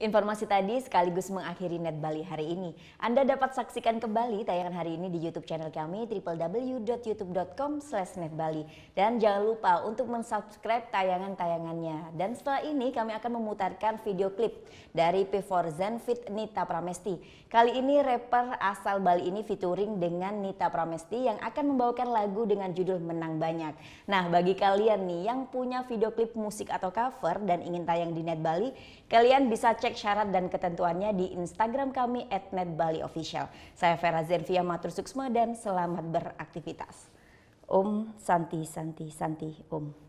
Informasi tadi sekaligus mengakhiri Net Bali hari ini. Anda dapat saksikan kembali tayangan hari ini di YouTube channel kami www.youtube.com/netbali. Dan jangan lupa untuk mensubscribe tayangan-tayangannya. Dan setelah ini kami akan memutarkan video klip dari P4 Zen Fit Nita Pramesti. Kali ini rapper asal Bali ini featuring dengan Nita Pramesti yang akan membawakan lagu dengan judul Menang Banyak. Nah, bagi kalian nih yang punya video klip musik atau cover dan ingin tayang di Net Bali, kalian bisa cek syarat dan ketentuannya di Instagram kami @netbaliofficial. Saya Vera Zenvia Matur Suksma dan selamat beraktivitas. Om Santi Santi Santi Om.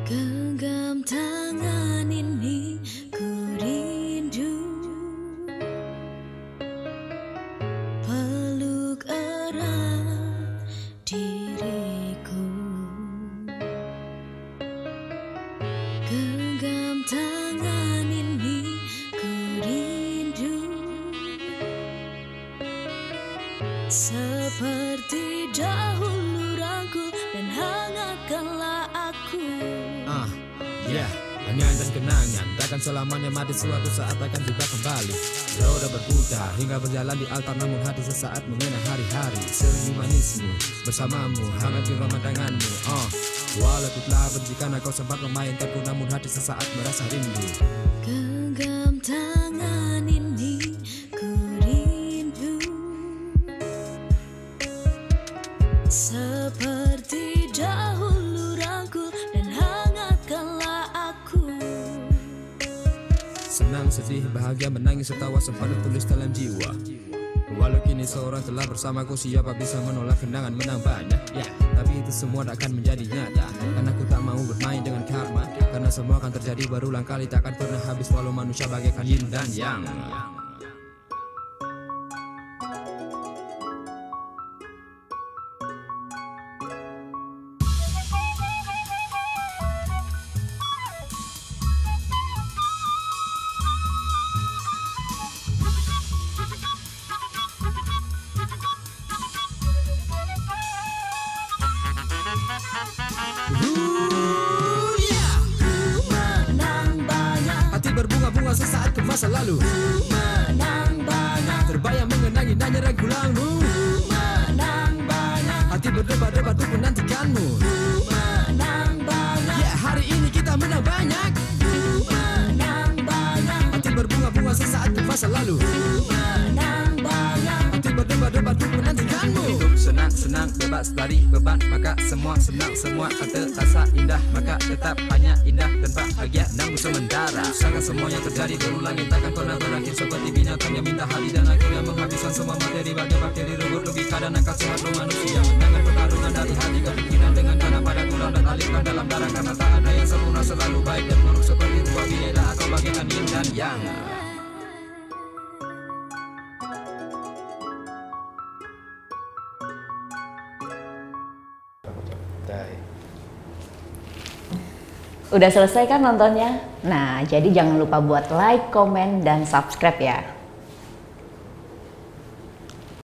Genggam tangan ini ku rindu, peluk erat diriku. Genggam tangan ini ku rindu, seperti dahulu rangkul dan hangatkanlah aku. Angan dan kenangan takkan selamanya mati, suatu saat akan juga kembali. Roda berputar hingga berjalan di altar, namun hati sesaat mengenang hari-hari. Senyum manismu bersamamu, hangat genggaman tanganmu. Walau ku telah benci karena kau sempat memainkanku, namun hati sesaat merasa rindu. Genggam tangan ini ku rindu, seperti dahulu rangkul dan hangatkanlah aku. Senang, sedih, bahagia, menangis, tertawa, sempat tulis dalam jiwa. Walau kini seorang telah bersamaku, siapa bisa menolak kenangan menang banyak. Tapi itu semua tak akan menjadi nyata, karena aku tak mau bermain dengan karma. Karena semua akan terjadi berulang kali, takkan pernah habis walau manusia bagaikan yin dan yang. Hati berbunga-bunga sesaat ke masa lalu. Menang banyak, Terbayang mengenangi nanya rangkulanmu. menang banyak, Hati berdebar-debar untuk menantikanmu. menang banyak, Hari ini kita menang banyak. menang banyak, Hati berbunga-bunga sesaat ke masa lalu. menang banyak. Hati berdebar-debar untuk menantikanmu. Hidup senang-senang, bebas dari beban, maka semua senang, semua terasa indah, maka tetap hanya indah dan bahagia namun sementara. Usahakan semua yang terjadi berulang, takkan pernah berakhir seperti binatang yang minta hati dan akhirnya menghabiskan semua materi bagai bakteri, rebut logika dan akal sehat manusia. Menangkan pertarungan dari hati ke pikiran dengan karena pada kurang dan alihkan dalam darah, karena tak ada yang sempurna, selalu baik dan buruk seperti dua bidadari atau bagaikan yin dan yang. Udah selesai kan nontonnya? Nah, jadi jangan lupa buat like, komen, dan subscribe ya.